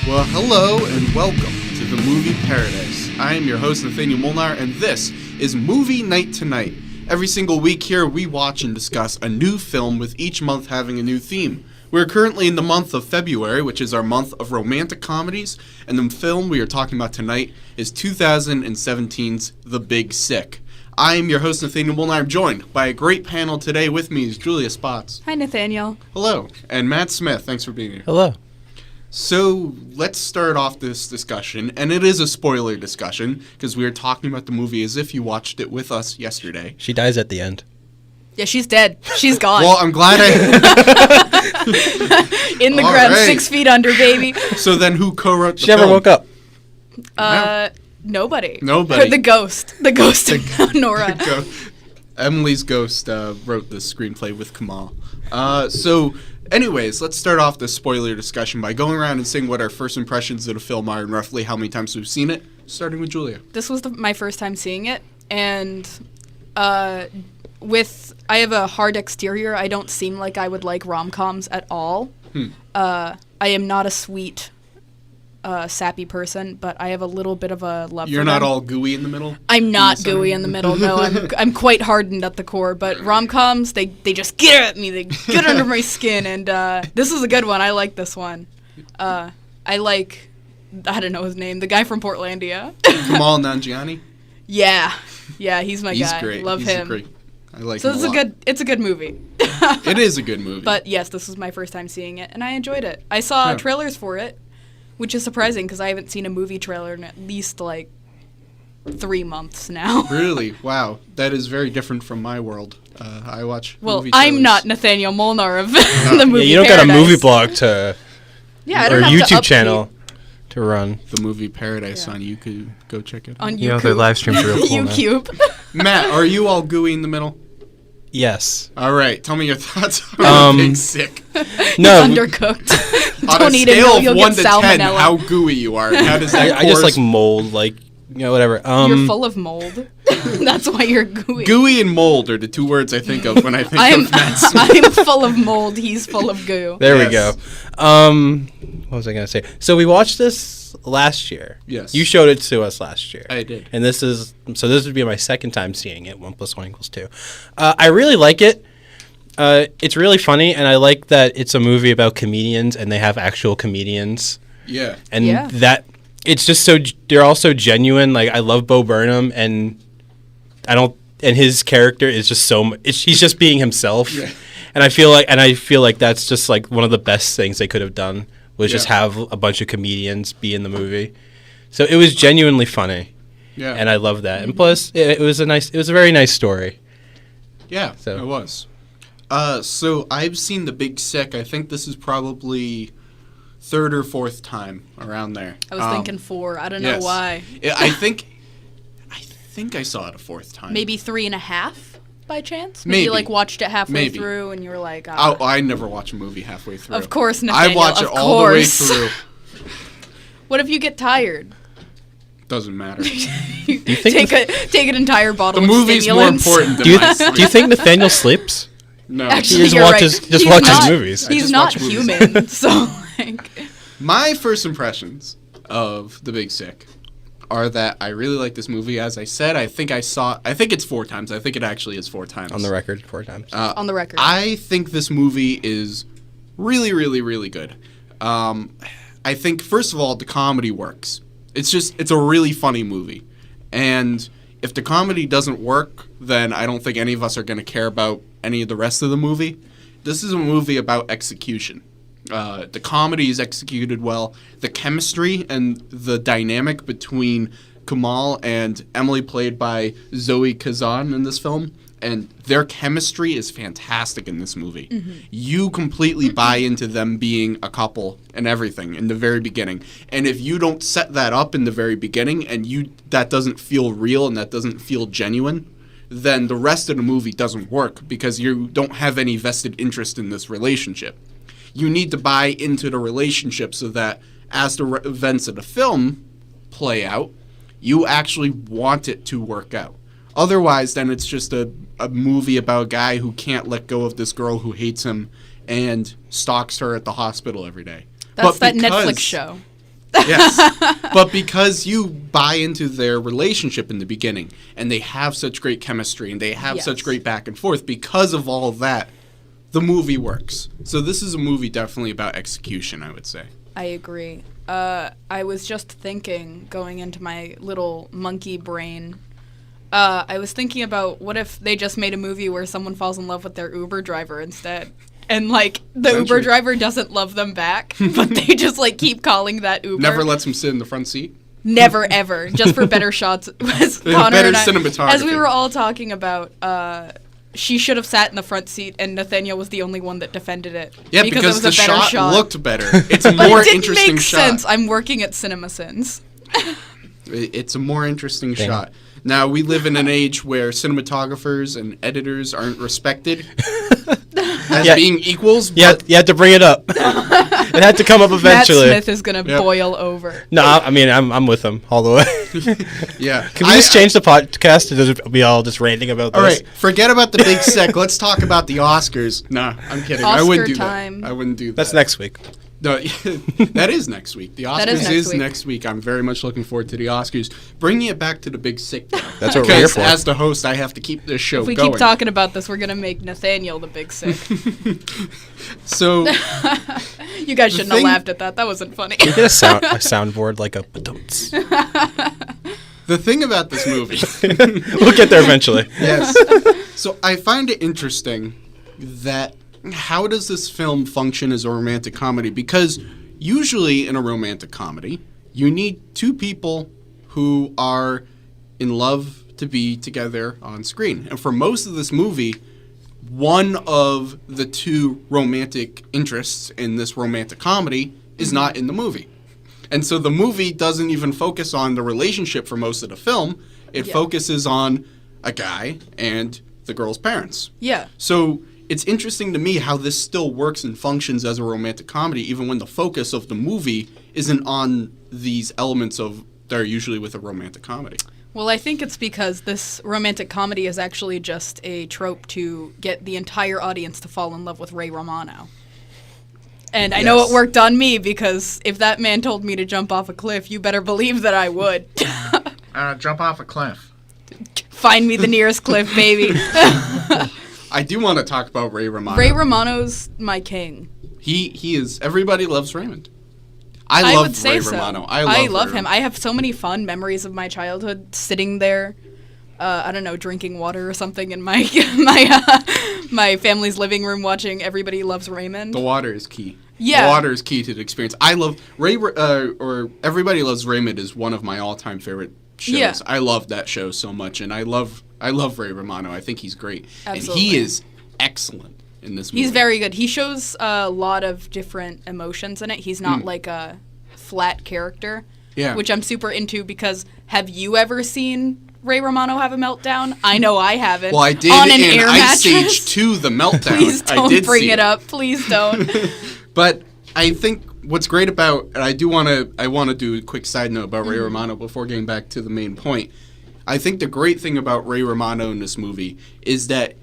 Well, hello and welcome to the Movie Paradise. I am your host, Nathanael Molnár, and this is Movie Night Tonight. Every single week here, we watch and discuss a new film with each month having a new theme. We're currently in the month of February, which is our month of romantic comedies, and the film we are talking about tonight is 2017's The Big Sick. I am your host, Nathanael Molnár. I'm joined by a great panel today. With me is Julia Spots. Hi, Nathaniel. Hello. And Matt Smith. Thanks for being here. Hello. So let's start off this discussion, and it is a spoiler discussion, because we are talking about the movie as if you watched it with us yesterday. She dies at the end. Yeah, she's dead. She's gone. Well, I'm glad In the All ground, right. 6 feet under, baby. So then who co-wrote the She never film? woke up. Nobody. Nobody. Or the ghost. The ghost of Nora. Emily's ghost wrote the screenplay with Kamal. So, anyways, let's start off the spoiler discussion by going around and saying what our first impressions of the film are and roughly how many times we've seen it, starting with Julia. This was my first time seeing it, and I have a hard exterior. I don't seem like I would like rom-coms at all. I am not a sweet, sappy person, but I have a little bit of a love You're for not them. all gooey in the middle? I'm not gooey in the middle. No, I'm quite hardened at the core. But rom-coms, they just get at me. They get under my skin. And this is a good one. I like this one. I don't know his name. The guy from Portlandia. Kamal Nanjiani? Yeah, he's my He's guy. great. Love He's him. Great. I like So him a lot. it's a good movie. It is a good movie. But yes, this was my first time seeing it, and I enjoyed it. I saw trailers for it, which is surprising because I haven't seen a movie trailer in at least 3 months now. Really? Wow. That is very different from my world. I watch Well, movie trailers. I'm not Nathaniel Molnár of the movie Yeah, you don't Paradise. got a movie blog to Yeah, I or don't have YouTube to update channel to run. The Movie Paradise Yeah. on you could go check it out. on You know, YouTube. their live streams are real cool now. YouTube. Matt, are you all gooey in the middle? Yes. All right, tell me your thoughts on Big Sick. No, Undercooked. On Don't a eat it, scale you'll of get 1 to 10, salmonella. how gooey you are. How does that I just like mold, whatever. You're full of mold. That's why you're gooey. Gooey and mold are the two words I think of when I think I'm of Matt Smith. I'm full of mold. He's full of goo. There we Yes. go. What was I gonna say? So we watched this last year. Yes. You showed it to us last year. I did. And this would be my second time seeing it. 1 + 1 = 2. I really like it. It's really funny, and I like that it's a movie about comedians, and they have actual comedians. Yeah. And Yeah. that it's just they're all so genuine. Like, I love Bo Burnham, and his character is just he's just being himself. Yeah. And I feel like that's just like one of the best things they could have done was just have a bunch of comedians be in the movie. So it was genuinely funny. Yeah. And I love that. And plus it was a very nice story. Yeah, So- it was. So I've seen The Big Sick. I think this is probably 3rd or 4th time around there. I was thinking 4. I don't know why. I think I saw it a 4th time. Maybe 3.5 by chance. Maybe. You watched it halfway Maybe. through and you were like, Oh, I never watch a movie halfway through. Of course, I Nathaniel, watch it of all the way course. through. What if you get tired? Doesn't matter. Take an entire bottle The of movie's more stimulants. important Do you than my sleep. do you think Nathaniel sleeps? No. Actually, He just you're watches- right. just He's watches not- movies. I He's just not watch movies. human, so My first impressions of The Big Sick are that I really like this movie. As I said, I think it's 4 times. I think it actually is 4 times. On the record 4 times. on the record. I think this movie is really, really, really good. I think, first of all, the comedy works. It's a really funny movie. And if the comedy doesn't work, then I don't think any of us are going to care about any of the rest of the movie. This is a movie about execution. The comedy is executed well. The chemistry and the dynamic between Kamal and Emily, played by Zoe Kazan in this film, and their chemistry is fantastic in this movie. Mm-hmm. You completely buy into them being a couple and everything in the very beginning. And if you don't set that up in the very beginning and that doesn't feel real and that doesn't feel genuine, then the rest of the movie doesn't work because you don't have any vested interest in this relationship. You need to buy into the relationship so that as the events of the film play out, you actually want it to work out. Otherwise, then it's just a movie about a guy who can't let go of this girl who hates him and stalks her at the hospital every day. That's that Netflix show. Yes. But because you buy into their relationship in the beginning, and they have such great chemistry, and they have such great back and forth, because of all of that, the movie works. So this is a movie definitely about execution, I would say. I agree. I was just thinking, going into my little monkey brain, I was thinking about what if they just made a movie where someone falls in love with their Uber driver instead? And, like, the Uber driver doesn't love them back, but they just, like, keep calling that Uber. Never lets him sit in the front seat? Never, ever. Just for better shots. As Connor better and I, cinematography. as we were all talking about, she should have sat in the front seat, and Nathaniel was the only one that defended it. Yeah, because the shot looked better. It's a more interesting shot. Sense. I'm working at CinemaSins. It's a more interesting shot. Now, we live in an age where cinematographers and editors aren't respected as being equals. Yeah, you had to bring it up. It had to come up eventually. Matt Smith is going to boil over. No, I mean, I'm with him all the way. Yeah. Can we just change the podcast to be all just ranting about this? All right, forget about the big sick. Let's talk about the Oscars. Nah, I'm kidding. I wouldn't do time. that. I wouldn't do that. That's next week. No, that is next week. The Oscars is next week. I'm very much looking forward to the Oscars. Bringing it back to the big sick now. That's what we're here for. As the host, I have to keep this show going. If we keep talking about this, we're going to make Nathaniel the big sick. So... You guys shouldn't have laughed at that. That wasn't funny. We get a soundboard like a... The thing about this movie... We'll get there eventually. Yes. So I find it interesting that... How does this film function as a romantic comedy? Because usually in a romantic comedy, you need two people who are in love to be together on screen. And for most of this movie, one of the two romantic interests in this romantic comedy is not in the movie. And so the movie doesn't even focus on the relationship for most of the film. It focuses on a guy and the girl's parents. Yeah. So... It's interesting to me how this still works and functions as a romantic comedy, even when the focus of the movie isn't on these elements of that are usually with a romantic comedy. Well, I think it's because this romantic comedy is actually just a trope to get the entire audience to fall in love with Ray Romano. And I know it worked on me, because if that man told me to jump off a cliff, you better believe that I would. Jump off a cliff. Find me the nearest cliff, baby. I do want to talk about Ray Romano. Ray Romano's my king. He is. Everybody loves Raymond. I love Ray Romano. I love him. I have so many fun memories of my childhood sitting there, I don't know, drinking water or something in my my family's living room watching Everybody Loves Raymond. The water is key. Yeah. The water is key to the experience. I love or Everybody Loves Raymond is one of my all-time favorite shows. Yeah. I love that show so much, and I love Ray Romano. I think he's great. Absolutely. And he is excellent in this movie. He's very good. He shows a lot of different emotions in it. He's not like a flat character, which I'm super into, because have you ever seen Ray Romano have a meltdown? I know I haven't. Well, I did on an in air Ice mattress. Age 2, The Meltdown. Please don't I did bring see it up. Please don't. But I think what's great about, and I want to do a quick side note about Ray Romano before getting back to the main point. I think the great thing about Ray Romano in this movie is that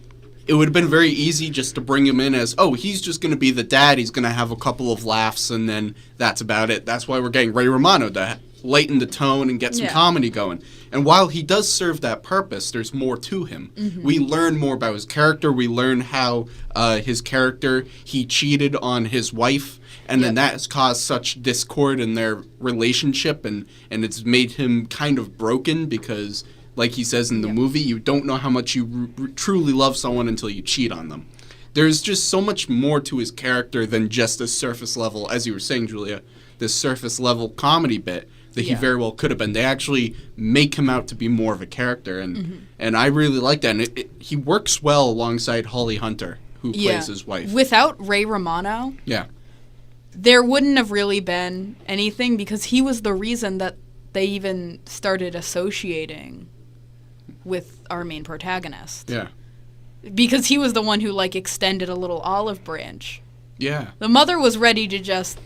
it would have been very easy just to bring him in as, oh, he's just going to be the dad, he's going to have a couple of laughs, and then that's about it. That's why we're getting Ray Romano, to lighten the tone and get some comedy going. And while he does serve that purpose, there's more to him. We learn more about his character. We learn how his character, he cheated on his wife, and then that has caused such discord in their relationship, and it's made him kind of broken because, like he says in the movie, you don't know how much you truly love someone until you cheat on them. There's just so much more to his character than just a surface level, as you were saying, Julia, this surface level comedy bit that he very well could have been. They actually make him out to be more of a character, and I really like that. And he works well alongside Holly Hunter, who plays his wife. Without Ray Romano, there wouldn't have really been anything, because he was the reason that they even started associating with our main protagonist. Yeah. Because he was the one who, like, extended a little olive branch. Yeah. The mother was ready to just,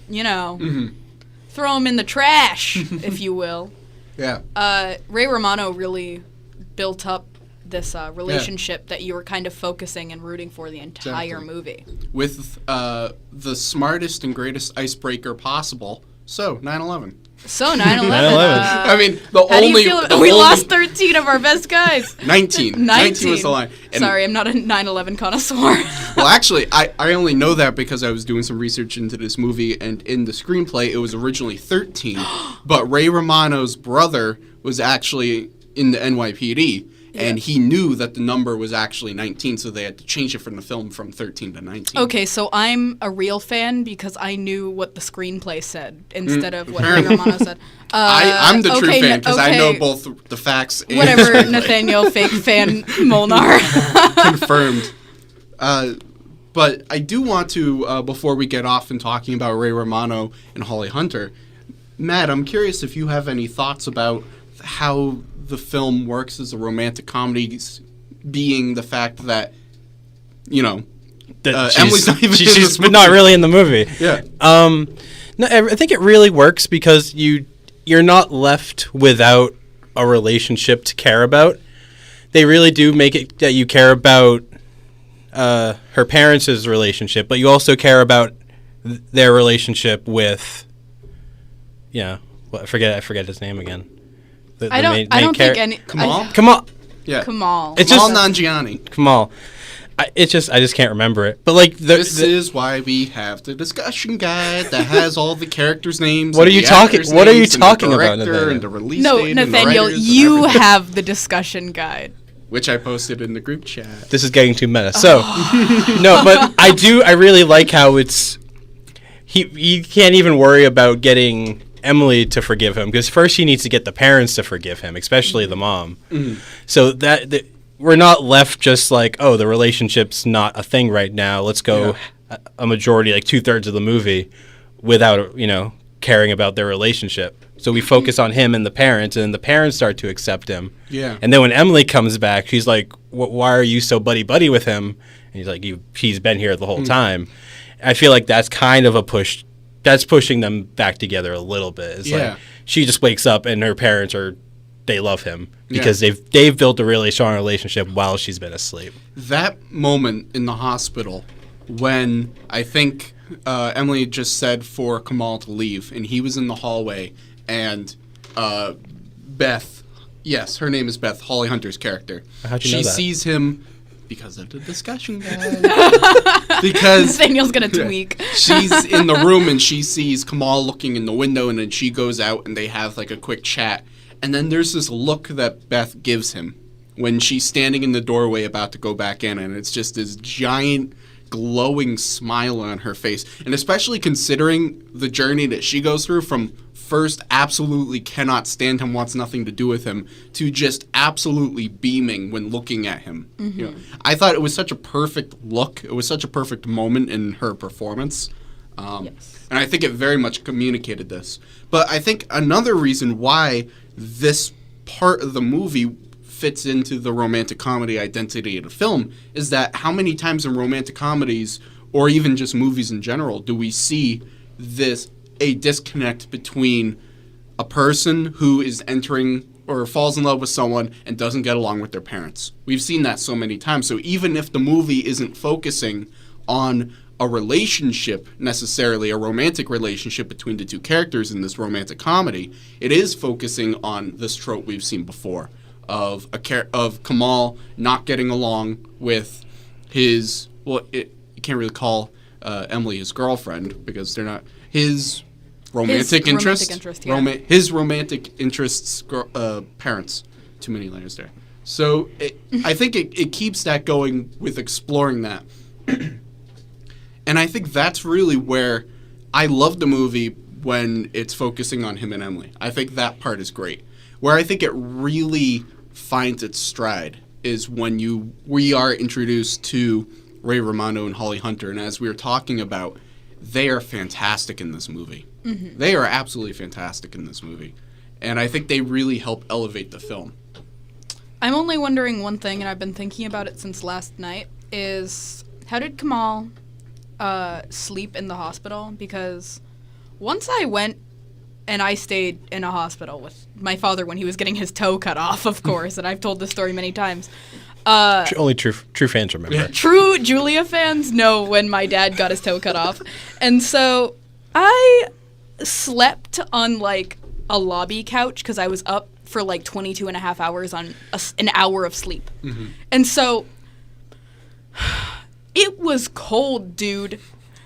throw him in the trash, if you will. Yeah. Ray Romano really built up this relationship that you were kind of focusing and rooting for the entire movie. With the smartest and greatest icebreaker possible. So, 9/11. So 9/11. 9/11. I mean, the How do only you feel? the We only- lost 13 of our best guys. 19. 19 was the line. And, Sorry, I'm not a 9/11 connoisseur. Well, actually, I only know that because I was doing some research into this movie, and in the screenplay, it was originally 13, but Ray Romano's brother was actually in the NYPD, and he knew that the number was actually 19, so they had to change it from the film from 13 to 19. Okay, so I'm a real fan because I knew what the screenplay said instead of what Ray Romano said. I'm the true okay, fan because I know okay. both the facts and Whatever, Nathanael, fake fan, Molnár. confirmed. But I do want to, before we get off and talking about Ray Romano and Holly Hunter, Matt, I'm curious if you have any thoughts about how the film works as a romantic comedy, being the fact that, you know, Emily's not even in she's this movie. not really in the movie. Yeah. No, I think it really works because you're not left without a relationship to care about. They really do make it that you care about her parents' relationship, but you also care about their relationship with, I forget his name again. I don't think any. Kamal? Kamal. Yeah. Kamal. It's Kamal just Nanjiani. Kamal. I just can't remember it. But like This is why we have the discussion guide that has all the characters' names. What and are you the talking- actors' what are you names and talking the about, director Nathaniel? and the release No, date and the Nathaniel, writers and you everything, have the discussion guide. which I posted in the group chat. this is getting too meta. So no, but I really like how it's he can't even worry about getting Emily to forgive him because first he needs to get the parents to forgive him, especially the mom. So that we're not left just like, oh, the relationship's not a thing right now. Let's go a majority, like 2/3 of the movie, without caring about their relationship. So we focus on him and the parents, and the parents start to accept him. Yeah. And then when Emily comes back, she's like, "Why are you so buddy with him?" And he's like, "He's been here the whole time." I feel like that's kind of a push. That's pushing them back together a little bit. It's like she just wakes up and her parents they love him because they've built a really strong relationship while she's been asleep. That moment in the hospital when I think Emily just said for Kamal to leave, and he was in the hallway, and Beth, yes, her name is Beth, Holly Hunter's character. How'd you know that? Sees him because of the discussion guide. Because Nathaniel's gonna tweak. she's in the room and she sees Kamal looking in the window, and then she goes out and they have like a quick chat. And then there's this look that Beth gives him when she's standing in the doorway about to go back in, and it's just this giant glowing smile on her face. And especially considering the journey that she goes through from first absolutely cannot stand him, wants nothing to do with him, to just absolutely beaming when looking at him. I thought it was such a perfect look. It was such a perfect moment in her performance. And I think it very much communicated this. But I think another reason why this part of the movie fits into the romantic comedy identity of the film is that how many times in romantic comedies, or even just movies in general, do we see a disconnect between a person who is entering or falls in love with someone and doesn't get along with their parents? We've seen that so many times. So even if the movie isn't focusing on a relationship, necessarily a romantic relationship between the two characters in this romantic comedy, it is focusing on this trope we've seen before of Kamal not getting along with his, you can't really call Emily his girlfriend because they're not his romantic interest. His romantic interests parents. Too many layers there. So I think it keeps that going with exploring that. And I think that's really where I love the movie when it's focusing on him and Emily. I think that part is great. Where I think it really finds its stride is when we are introduced to Ray Romano and Holly Hunter. And as we were talking about, they are fantastic in this movie. They are absolutely fantastic in this movie. And I think they really help elevate the film. I'm only wondering one thing, and I've been thinking about it since last night, is how did Kamal sleep in the hospital? Because once I went and I stayed in a hospital with my father when he was getting his toe cut off, of course, and I've told this story many times. Only true fans remember. Yeah. True Julia fans know when my dad got his toe cut off. And so I slept on, like, a lobby couch because I was up for like 22 and a half hours on an hour of sleep. And so it was cold, dude.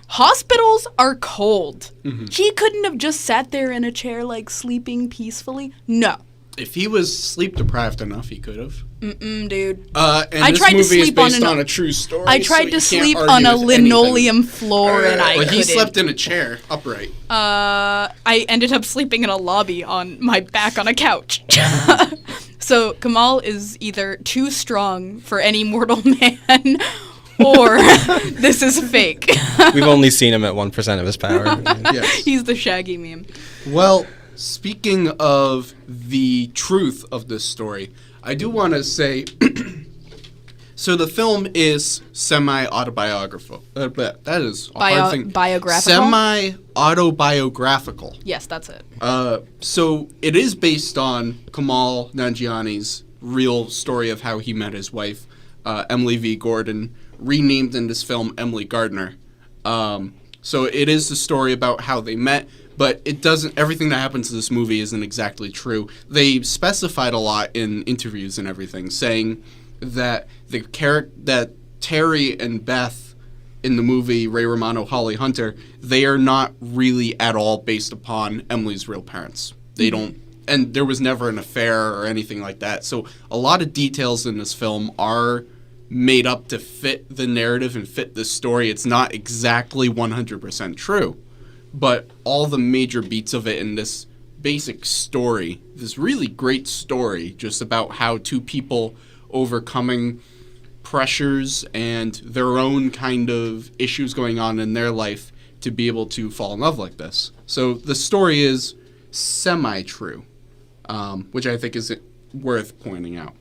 Hospitals are cold. He couldn't have just sat there in a chair like sleeping peacefully. No. If he was sleep deprived enough, he could have. Dude. And I this tried to movie is sleep based on on a true story. I tried so to you sleep can't on a argue with anything. linoleum floor and I Well, he couldn't. slept in a chair, upright. I ended up sleeping in a lobby on my back on a couch. So Kamal is either too strong for any mortal man, or this is fake. We've only seen him at 1% of his power. Yes. He's the Shaggy meme. Well, speaking of the truth of this story, I do want to say, so the film is semi-autobiographical. That is a hard thing. Biographical? Semi-autobiographical. Yes, that's it. So it is based on Kamal Nanjiani's real story of how he met his wife, Emily V. Gordon, renamed in this film Emily Gardner. So it is the story about how they met, but it doesn't. Everything that happens in this movie isn't exactly true. They specified a lot in interviews and everything, saying that that Terry and Beth in the movie Ray Romano, Holly Hunter, they are not really at all based upon Emily's real parents. They don't, and there was never an affair or anything like that. So a lot of details in this film are made up to fit the narrative and fit the story. It's not exactly 100% true, but all the major beats of it in this basic story, this really great story just about how two people overcoming pressures and their own kind of issues going on in their life to be able to fall in love like this. So the story is semi-true, which I think is worth pointing out.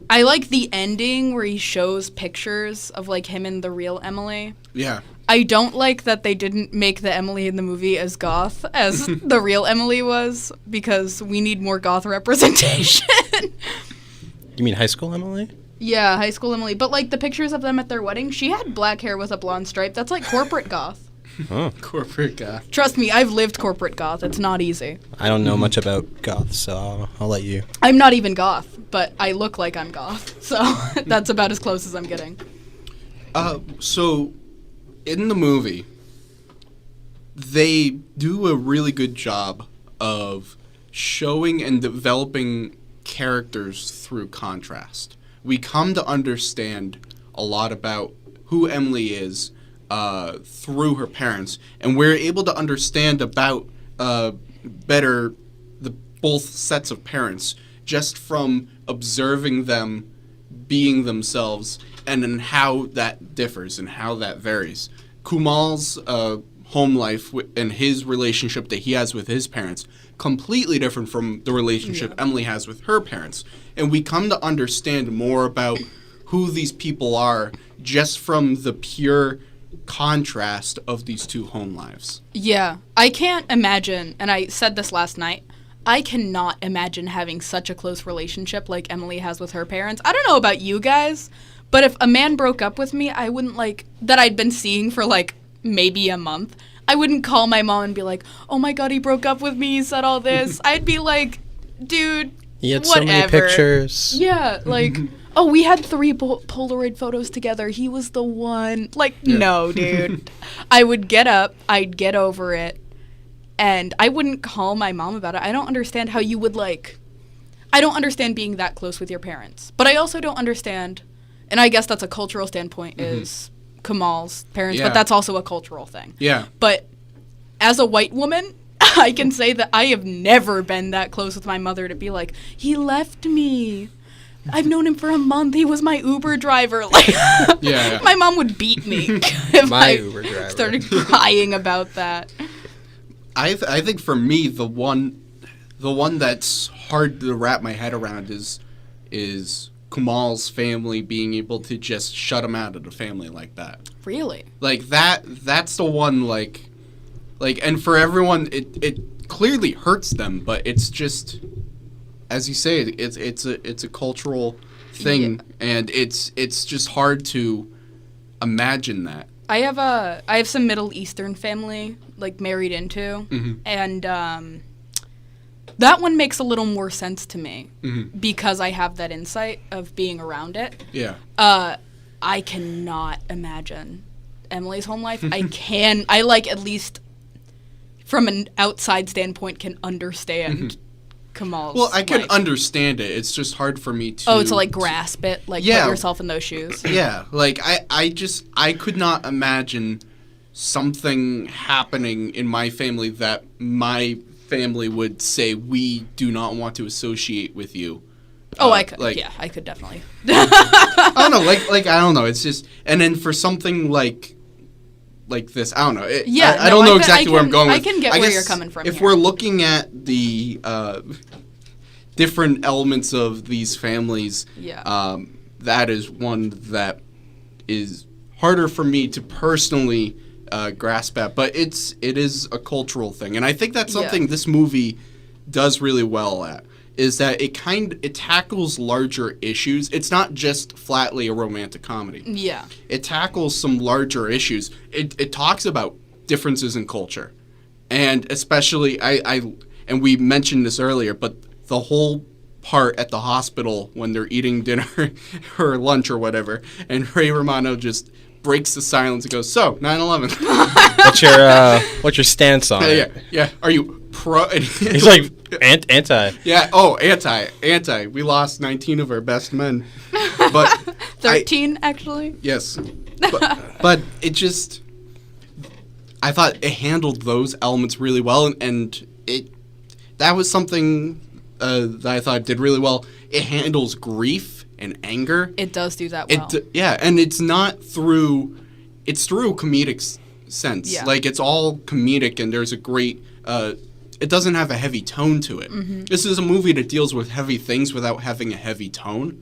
I like the ending where he shows pictures of like him and the real Emily. Yeah. I don't like that they didn't make the Emily in the movie as goth as the real Emily was, because we need more goth representation. You mean High School Emily? Yeah, High School Emily. But like the pictures of them at their wedding, she had black hair with a blonde stripe. That's like corporate goth. Oh. Corporate goth. Trust me, I've lived corporate goth. It's not easy. I don't know much about goth, so I'll let you. I'm not even goth, but I look like I'm goth. So that's about as close as I'm getting. So in the movie, they do a really good job of showing and developing characters through contrast. We come to understand a lot about who Emily is through her parents, and we're able to understand about better the both sets of parents just from observing them being themselves, and then how that differs and how that varies. Kumal's home life and his relationship that he has with his parents completely different from the relationship Emily has with her parents, and we come to understand more about who these people are just from the pure contrast of these two home lives. Yeah, I can't imagine, and I said this last night, I cannot imagine having such a close relationship like Emily has with her parents. I don't know about you guys, but if a man broke up with me, I wouldn't that I'd been seeing for maybe a month, I wouldn't call my mom and be like, oh my god, he broke up with me, he said all this. I'd be like, dude, He had whatever. so many pictures. Yeah, oh, we had 3 Polaroid photos together. He was the one. No, dude. I would get up, I'd get over it, and I wouldn't call my mom about it. I don't understand how you would I don't understand being that close with your parents. But I also don't understand, and I guess that's a cultural standpoint, is Kamal's parents, but that's also a cultural thing. Yeah. But as a white woman, I can say that I have never been that close with my mother to be like, he left me. I've known him for a month. He was my Uber driver. My mom would beat me if Uber driver. started crying about that. I think for me the one that's hard to wrap my head around is Kumal's family being able to just shut him out of the family like that. Really? That's the one and for everyone it clearly hurts them, but it's just, as you say, it's a cultural thing, and it's just hard to imagine that. I have some Middle Eastern family married into, and that one makes a little more sense to me Mm-hmm. because I have that insight of being around it. Yeah. I cannot imagine Emily's home life. I like, at least from an outside standpoint, can understand Kamal's Well, I can life. understand it. It's just hard for me to... to like grasp it, like Yeah. put yourself in those shoes. Yeah, like I could not imagine something happening in my family that my family would say we do not want to associate with you. Oh, I could. like- Yeah, I could definitely. I don't know, like I don't know. It's just, and then for something like this, I don't know. I don't know exactly where I'm going. I with. can get I where guess you're coming from. If here. we're looking at the different elements of these families, Yeah. that is one that is harder for me to personally grasp at. But it is a cultural thing, and I think that's something this movie does really well at. Is that it tackles larger issues. It's not just flatly a romantic comedy. Yeah. It tackles some larger issues. It talks about differences in culture, and especially and we mentioned this earlier, but the whole part at the hospital when they're eating dinner or lunch or whatever, and Ray Romano just breaks the silence and goes, "So 9/11." What's your stance on it? Yeah. Are you pro? He's like anti. Yeah. Oh, anti. We lost 19 of our best men, but 13 actually. yes, but it just, I thought it handled those elements really well, and that was something that I thought it did really well. It handles grief and anger. It does do that well. And it's not through, it's through a comedic sense. Yeah. Like, it's all comedic, and there's a great, it doesn't have a heavy tone to it. Mm-hmm. This is a movie that deals with heavy things without having a heavy tone,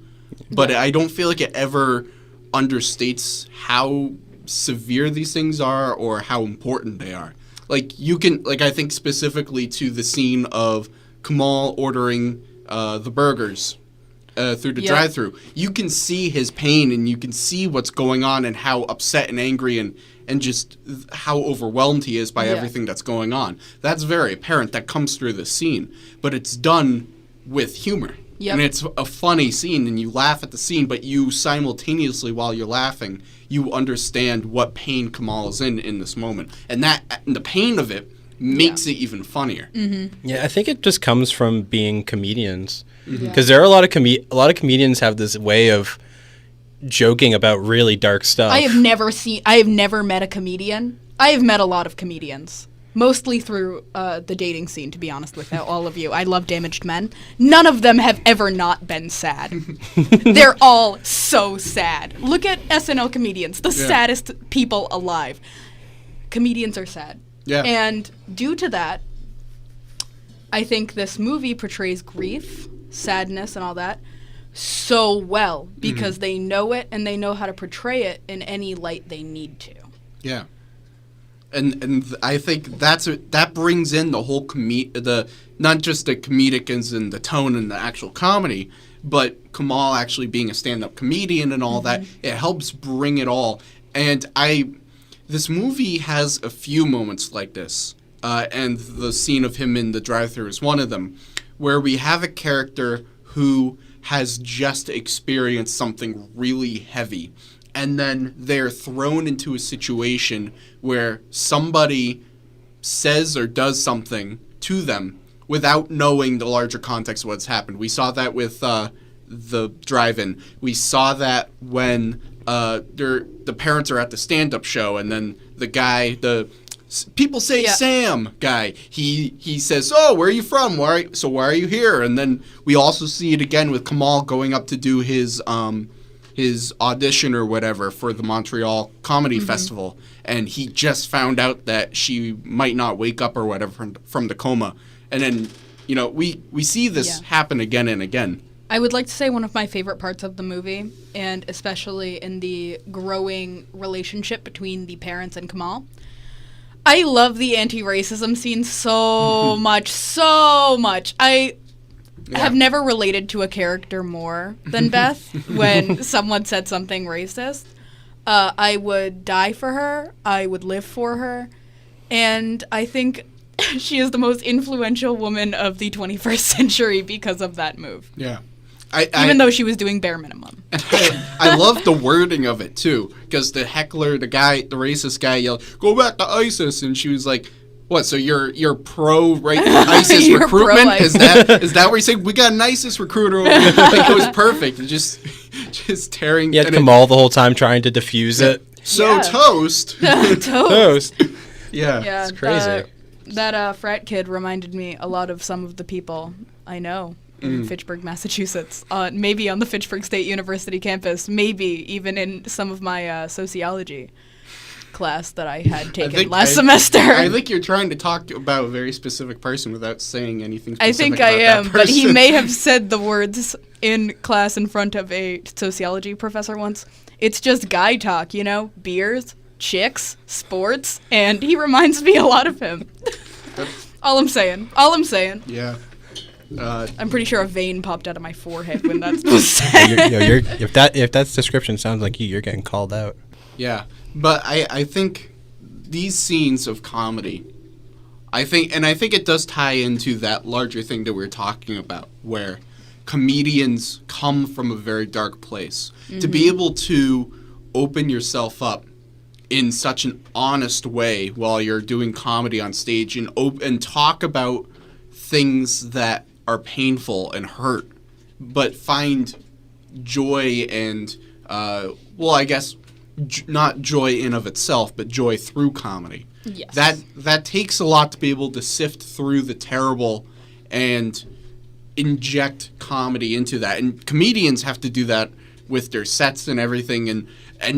but I don't feel like it ever understates how severe these things are or how important they are. Like, you can, like, I think specifically to the scene of Kamal ordering the burgers through the drive-thru. You can see his pain, and you can see what's going on and how upset and angry and just how overwhelmed he is by everything that's going on. That's very apparent. That comes through the scene. But it's done with humor. Yep. And it's a funny scene, and you laugh at the scene, but you simultaneously, while you're laughing, you understand what pain Kamal is in this moment. And the pain of it makes it even funnier. Mm-hmm. Yeah, I think it just comes from being comedians. Because there are a lot of comedians have this way of joking about really dark stuff. I have never met a comedian. I have met a lot of comedians. Mostly through the dating scene, to be honest with all of you. I love Damaged Men. None of them have ever not been sad. They're all so sad. Look at SNL comedians, the saddest people alive. Comedians are sad. Yeah. And due to that, I think this movie portrays grief, sadness, and all that so well because they know it and they know how to portray it in any light they need to. Yeah. And I think that brings in the whole not just the comedic as in the tone and the actual comedy, but Kamal actually being a stand-up comedian and all that. It helps bring it all. And this movie has a few moments like this, and the scene of him in the drive-thru is one of them, where we have a character who has just experienced something really heavy. And then they're thrown into a situation where somebody says or does something to them without knowing the larger context of what's happened. We saw that with the drive-in. We saw that when the parents are at the stand-up show, and then the guy, people say Sam guy, he says, "Oh, where are you from? Why are you here?" And then we also see it again with Kamal going up to do his audition or whatever for the Montreal Comedy Festival, and he just found out that she might not wake up or whatever from the coma. And then, we see this happen again and again. I would like to say one of my favorite parts of the movie, and especially in the growing relationship between the parents and Kamal, I love the anti-racism scene so much. I have never related to a character more than Beth when someone said something racist. I would die for her. I would live for her. And I think she is the most influential woman of the 21st century because of that move. Yeah. Even though she was doing bare minimum. And I love the wording of it, too, because the heckler, the racist guy yelled, "Go back to ISIS," and she was like, "What, so you're pro-ISIS You're recruitment? pro-ISIS. Is that where you say, we got an ISIS recruiter over here?" Like, it was perfect. Just tearing. You had Kamal the whole time trying to defuse it. So Yeah. toast. Toast. Yeah. Yeah, It's crazy. That frat kid reminded me a lot of some of the people I know in Fitchburg, Massachusetts. Maybe on the Fitchburg State University campus. Maybe even in some of my sociology class that I had taken last semester. I think you're trying to talk about a very specific person without saying anything specific I think about I that am, but he person. may have said the words in class in front of a sociology professor once. It's just guy talk, beers, chicks, sports, and he reminds me a lot of him. All I'm saying. Yeah. I'm pretty sure a vein popped out of my forehead when that was said. If that's description sounds like you're getting called out. Yeah. But I think these scenes of comedy, I think it does tie into that larger thing that we're talking about, where comedians come from a very dark place. To be able to open yourself up in such an honest way while you're doing comedy on stage and talk about things that are painful and hurt, but find joy and, I guess, not joy in of itself, but joy through comedy. Yes. That takes a lot to be able to sift through the terrible and inject comedy into that. And comedians have to do that with their sets and everything,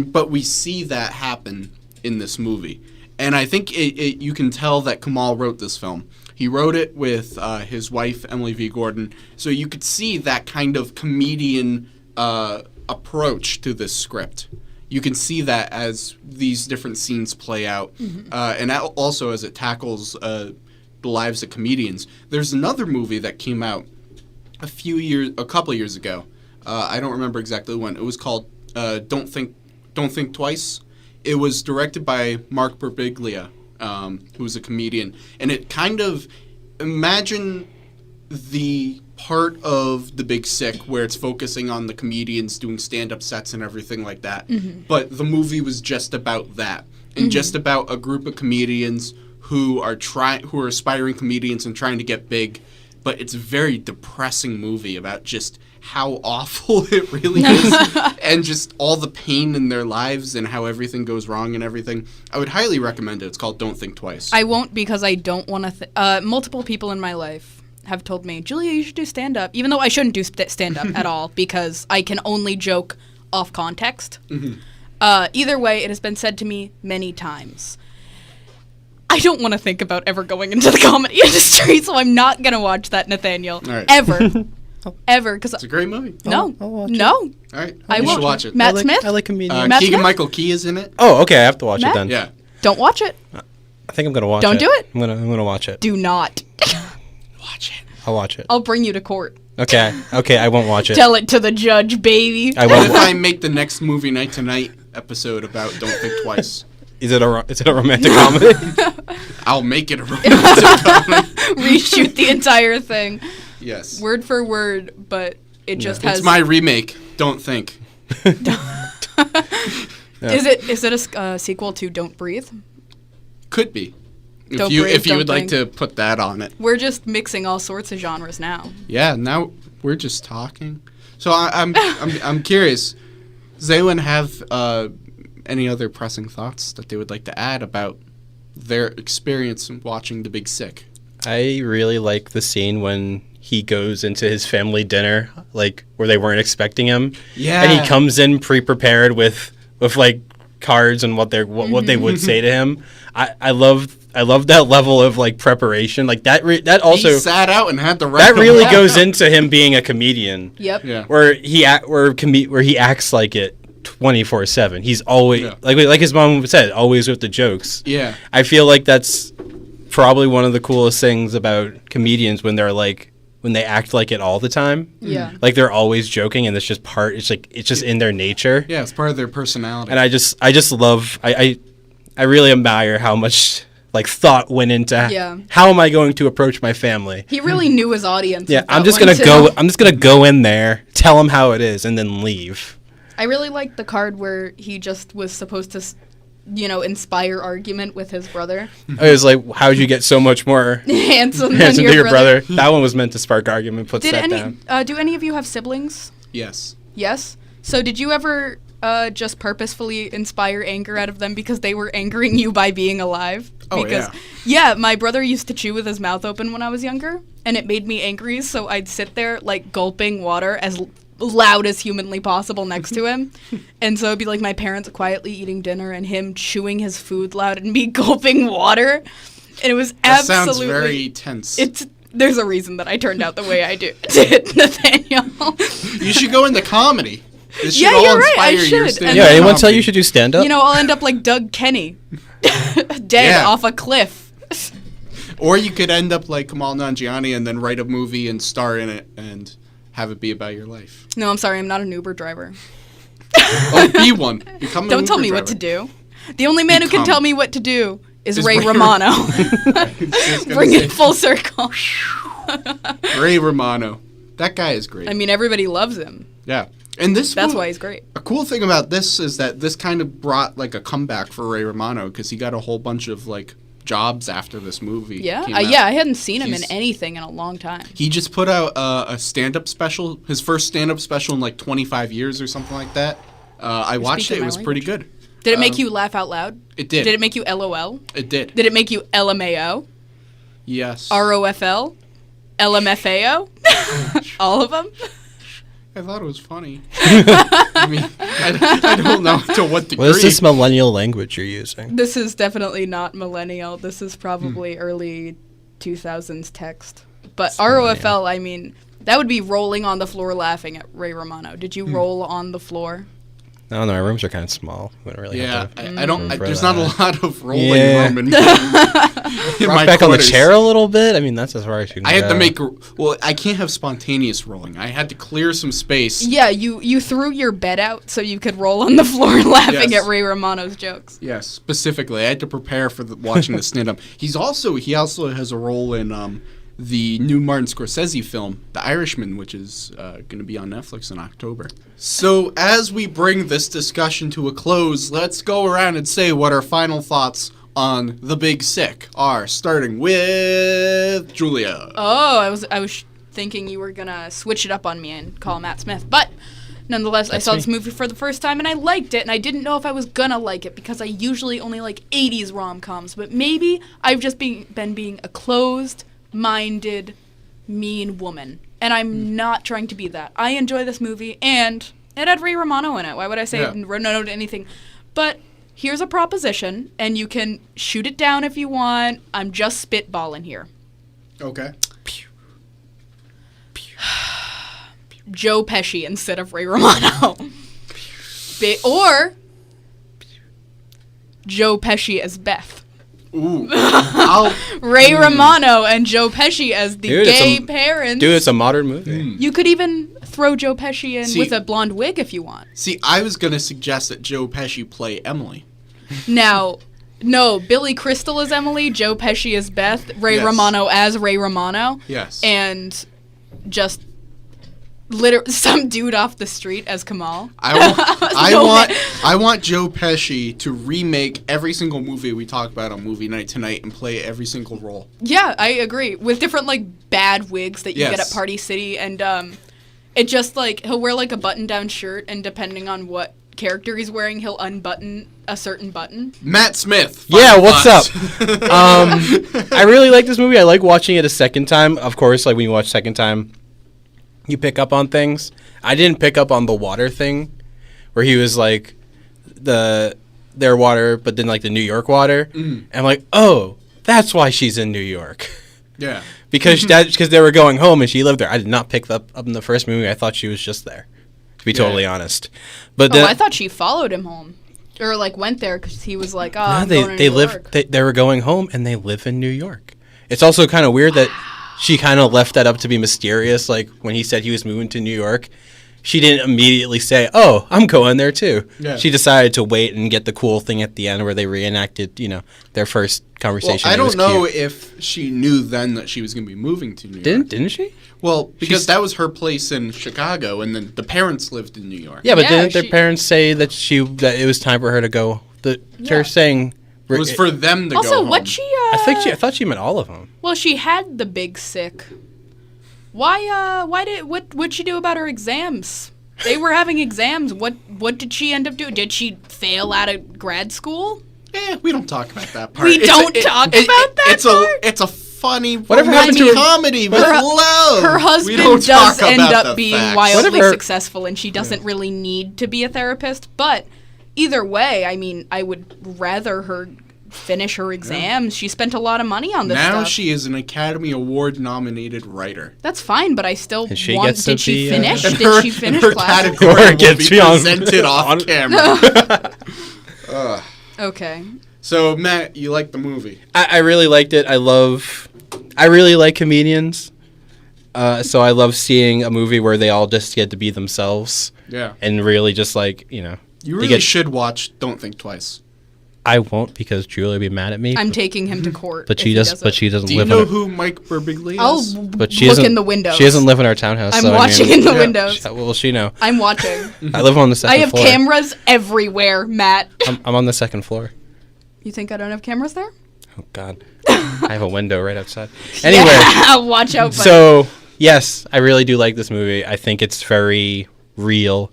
but we see that happen in this movie. And I think you can tell that Kamal wrote this film. He wrote it with his wife, Emily V. Gordon, so you could see that kind of comedian approach to this script. You can see that as these different scenes play out, and also as it tackles the lives of comedians. There's another movie that came out a couple years ago. I don't remember exactly when. It was called Don't Think Twice. It was directed by Mark Birbiglia, who's a comedian, and it kind of, imagine the part of The Big Sick where it's focusing on the comedians doing stand-up sets and everything like that. But the movie was just about that, and just about a group of comedians who are aspiring comedians and trying to get big. But it's a very depressing movie about just how awful it really is, and just all the pain in their lives and how everything goes wrong and everything. I would highly recommend it. It's called Don't Think Twice. I won't, because I don't want to. Multiple people in my life have told me, "Julia, you should do stand-up," even though I shouldn't do stand-up at all, because I can only joke off context. Either way, it has been said to me many times. I don't want to think about ever going into the comedy industry, so I'm not going to watch that, Nathaniel. All right. Ever. Cause It's a great movie. no. I'll watch No. All right. I You won't. should watch it. Matt Smith? I like comedians. Matt Smith? Keegan-Michael Key is in it. Oh, okay. I have to watch Matt? it then. Yeah. Don't watch it. I think I'm gonna watch Don't it. do it. I'm gonna watch it. Do not. Watch it. I'll watch it. I'll bring you to court. Okay. I won't watch it. Tell it to the judge, baby. I What if won't. I make the next Movie Night Tonight episode about Don't Think Twice? Is it a romantic comedy? I'll make it a romantic comedy. Reshoot the entire thing, Yes. word for word, but it just It's has. my remake. Don't think. Is it a sequel to Don't Breathe? Could be. Don't If you breathe, don't would like think. to put that on it. We're just mixing all sorts of genres now. Yeah. Now we're just talking. So I'm curious. Does anyone have any other pressing thoughts that they would like to add about their experience in watching The Big Sick? I really like the scene when he goes into his family dinner, like where they weren't expecting him. Yeah. And he comes in pre-prepared with like cards and what they would say to him. I love that level of like preparation. Like that also He sat out and had to write that them really out. goes into him being a comedian. Yep. Yeah. Where he acts like it 24/7. He's always Yeah. like his mom said, always with the jokes. Yeah. I feel like that's probably one of the coolest things about comedians when they act like it all the time. Yeah. Like they're always joking and it's just in their nature. Yeah, it's part of their personality. And I really admire how much like thought went into Yeah. how am I going to approach my family. He really knew his audience. Yeah, with that I'm just one, gonna too. go. I'm just gonna go in there, tell him how it is, and then leave. I really liked the card where he just was supposed to, inspire argument with his brother. I was like, how'd you get so much more Handsome handsome than to your brother? brother. That one was meant to spark argument. Puts Did that any? down. Do any of you have siblings? Yes. Yes. So did you ever just purposefully inspire anger out of them because they were angering you by being alive? Oh, because, yeah, my brother used to chew with his mouth open when I was younger, and it made me angry, so I'd sit there, like, gulping water as loud as humanly possible next to him. And so it'd be like my parents quietly eating dinner and him chewing his food loud and me gulping water. And it was That absolutely... sounds very tense. There's a reason that I turned out the way I did, Nathaniel. You should go into comedy. This should Yeah, all you're right, I inspire your should. stand-up Yeah, anyone tell comedy. you should do stand up? I'll end up like Doug Kenny, dead Yeah. off a cliff. Or you could end up like Kamal Nanjiani and then write a movie and star in it and have it be about your life. No, I'm sorry, I'm not an Uber driver. Oh, be one. Become an Don't tell Uber me what to driver. do. The only man who can Become. tell me what to do is Is Ray Ray Romano. Just gonna Bring say, it full circle. Ray Romano. That guy is great. I mean, everybody loves him. Yeah. And this That's movie- why he's great. A cool thing about this is that this kind of brought like a comeback for Ray Romano because he got a whole bunch of like jobs after this movie. Yeah, came out. I hadn't seen him in He's- anything in a long time. He just put out a stand-up special, his first stand-up special in like 25 years or something like that. I watched it. speaking It my was pretty good. Did it make you laugh out loud? It did. Did it make you LOL? It did. Did it make you LMAO? Yes. ROFL? LMFAO? All of them? I thought it was funny. I mean, I don't know to what degree. What is this millennial language you're using? This is definitely not millennial. This is probably early 2000s text. But ROFL, I mean, that would be rolling on the floor laughing at Ray Romano. Did you roll on the floor? No, my rooms are kind of small. We don't really Yeah, have to I don't. for There's that. not a lot of rolling Yeah. room in Rock my back on the quarters. chair a little bit. I mean, that's as far as you can I had to go. make. Well, I can't have spontaneous rolling. I had to clear some space. Yeah, you threw your bed out so you could roll on the floor laughing Yes. at Ray Romano's jokes. Yes, specifically, I had to prepare for watching the stand-up. He also has a role in the new Martin Scorsese film, The Irishman, which is going to be on Netflix in October. So as we bring this discussion to a close, let's go around and say what our final thoughts on The Big Sick are, starting with Julia. Oh, I was thinking you were gonna switch it up on me and call Matt Smith, but nonetheless, I That's saw me. this movie for the first time and I liked it, and I didn't know if I was gonna like it because I usually only like 80s rom-coms, but maybe I've just been being a closed-minded, mean woman, and I'm not trying to be that. I enjoy this movie, and it had Ray Romano in it. Why would I say no to anything? But here's a proposition, and you can shoot it down if you want. I'm just spitballing here. Okay. Joe Pesci instead of Ray Romano. Or Joe Pesci as Beth. Ooh. I'll, Ray Romano and Joe Pesci as the Dude, it's gay a- parents. Dude, it's a modern movie. You could even throw Joe Pesci in See- with a blonde wig if you want. see, I was going to suggest that Joe Pesci play Emily. Now, no, Billy Crystal as Emily, Joe Pesci as Beth, Ray Yes. Romano as Ray Romano. Yes. And just some dude off the street as Kamal. I want Joe Pesci to remake every single movie we talk about on Movie Night Tonight and play every single role. Yeah, I agree. With different, like, bad wigs that you get Yes. at Party City, and it just, like, he'll wear, like, a button-down shirt, and depending on what character he's wearing, he'll unbutton a certain button. Matt Smith. Yeah, final what's thoughts. I really like this movie. I like watching it a second time. Of course, like when you watch second time, you pick up on things. I didn't pick up on the water thing, where he was like their water, but then like the New York water. And I'm like, oh, that's why she's in New York. Yeah. because they were going home and she lived there. I did not pick that up in the first movie. I thought she was just there, to be totally honest. But Oh, then I thought she followed him home. Or, like, went there because he was like, oh, no, I'm going to they New live. York. They were going home and they live in New York. It's also kind of weird that she kind of left that up to be mysterious. Like when he said he was moving to New York, she didn't immediately say, "Oh, I'm going there too." Yeah. She decided to wait and get the cool thing at the end where they reenacted, their first Well, conversation. I It was don't know cute. if she knew then that she was going to be moving to New York. Didn't she? Well, because She's- that was her place in Chicago, and then the parents lived in New York. Yeah, but Yeah, didn't their she- parents say that it was time for her to go? They're saying It was for them to go Also, home. what she? I thought she meant all of them. Well, she had the big sick. What'd she do about her exams? They were having exams. What did she end up doing? Did she fail out of grad school? We don't talk about that part. We don't talk about that part? It's a funny Whatever happened to her- comedy with love. Her We husband don't does talk end about up the being facts. wildly Whatever- successful, and she doesn't really need to be a therapist. But either way, I mean, I would rather her finish her exams. She spent a lot of money on this Now stuff. she is an Academy Award nominated writer. That's fine, but I still And she want. gets to Did she be, finish? And Did she finish her classes? category Or will gets be me on- presented off camera. Okay. So, Matt, you like the movie? I really liked it. I really like comedians. So I love seeing a movie where they all just get to be themselves Yeah. and really just You they really get- should watch Don't Think Twice. I won't because Julie will be mad at me. I'm taking him to court. but if she he does. doesn't. But she doesn't Do you live know in. who Mike Birbiglia I'll is? But she look doesn't. in the windows. She doesn't live in our townhouse. I'm so, watching in the yeah. windows. What will she know? I'm watching. I live on the second I have floor. cameras everywhere, Matt. I'm on the second floor. You think I don't have cameras there? Oh God, I have a window right outside. Anyway, Yeah, watch out. buddy. so yes, I really do like this movie. I think it's very real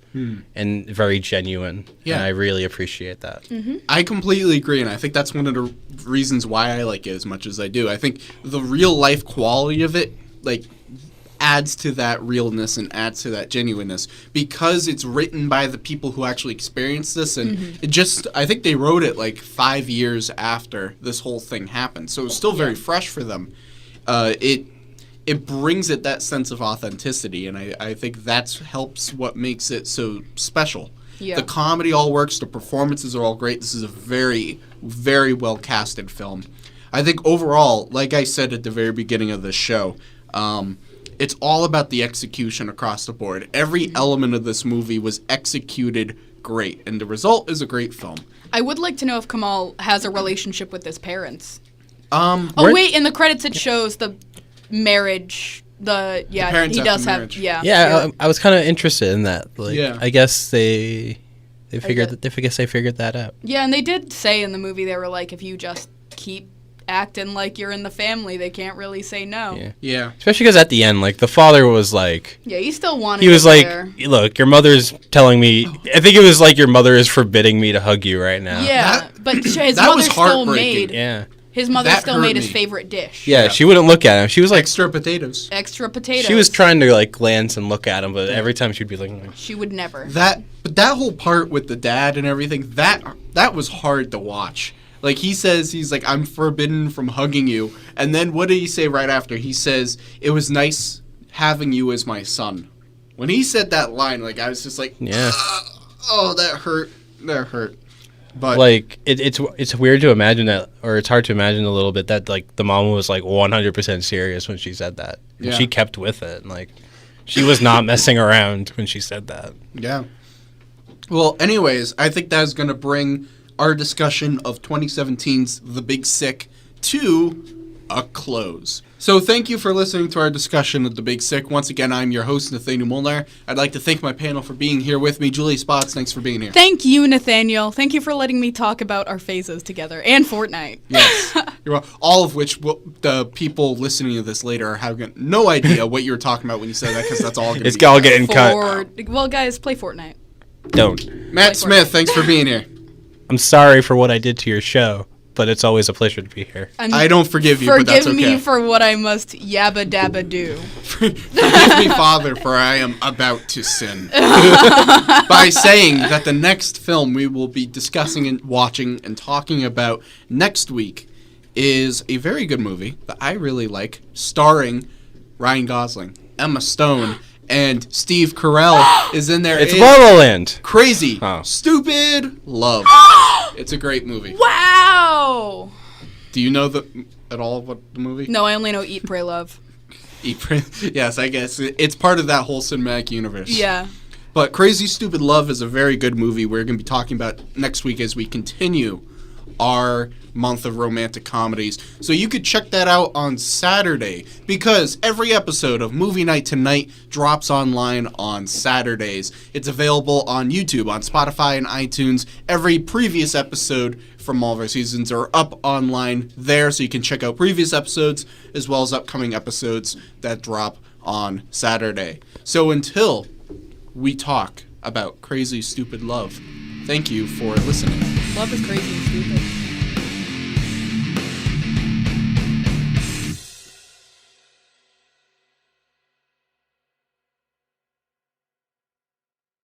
and very genuine. Yeah. And I really appreciate that. I completely agree, and I think that's one of the reasons why I like it as much as I do. I think the real life quality of it, adds to that realness and adds to that genuineness because it's written by the people who actually experienced this, and I think they wrote it 5 years after this whole thing happened, so it's still very fresh for them. It brings it that sense of authenticity, and I think that's helps what makes it so special. Yeah. The comedy all works. The performances are all great. This is a very, very well casted film. I think overall, like I said at the very beginning of this show, it's all about the execution across the board. Every element of this movie was executed great, and the result is a great film. I would like to know if Kamal has a relationship with his parents. Where- Oh wait, in the credits it shows the marriage. He parents does after have. marriage. Yeah, I was kind of interested in that. Yeah. I guess they figured get- that. I guess they figured that out. Yeah, and they did say in the movie they were like, if you just keep acting like you're in the family, they can't really say no. Yeah. Yeah. Especially because at the end, the father was like, Yeah, he still wanted. he was it like, there. "Look, your mother's telling me. I think it was like your mother is forbidding me to hug you right now." Yeah, That- but his that mother was still heartbreaking. made Yeah. his mother That still hurt made his me. favorite dish. Yeah, Yeah. she wouldn't look at him. She was like, Extra potatoes. Extra potatoes. she was trying to glance and look at him, but every time she'd be like, She would never. But that whole part with the dad and everything, that was hard to watch. He says, he's like, I'm forbidden from hugging you. And then what did he say right after? He says, it was nice having you as my son. When he said that line, I was just like, yeah. oh, that hurt. That hurt. But It's weird to imagine that, or it's hard to imagine a little bit that the mom was 100% serious when she said that. And Yeah. she kept with it. And, she was not messing around when she said that. yeah. Well, anyways, I think that is going to bring our discussion of 2017's The Big Sick to a close. So thank you for listening to our discussion of The Big Sick. Once again, I'm your host, Nathanael Molnár. I'd like to thank my panel for being here with me. Julie Spots, thanks for being here. Thank you, Nathaniel. Thank you for letting me talk about our phases together and Fortnite. Yes. You're welcome. All of which the people listening to this later are having no idea what you were talking about when you said that, because that's all going to It's be all getting cut. Well, guys, play Fortnite. Don't. Matt Smith, thanks for being here. I'm sorry for what I did to your show, but it's always a pleasure to be here. And I don't forgive you, but that's forgive okay. me for what I must yabba dabba do. Forgive me, Father, for I am about to sin. By saying that the next film we will be discussing and watching and talking about next week is a very good movie that I really like, starring Ryan Gosling, Emma Stone, and Steve Carell is in there. It's La La Land. Crazy, Oh. stupid love. It's a great movie. Wow! Do you know at all what the movie? No, I only know Eat, Pray, Love. Yes, I guess it's part of that whole cinematic universe. Yeah. But Crazy Stupid Love is a very good movie we're going to be talking about next week as we continue our month of romantic comedies. So you could check that out on Saturday, because every episode of Movie Night Tonight drops online on Saturdays. It's available on YouTube, on Spotify, and iTunes. Every previous episode from all of our seasons are up online there, so you can check out previous episodes as well as upcoming episodes that drop on Saturday. So until we talk about Crazy Stupid Love, thank you for listening. Love is crazy and stupid.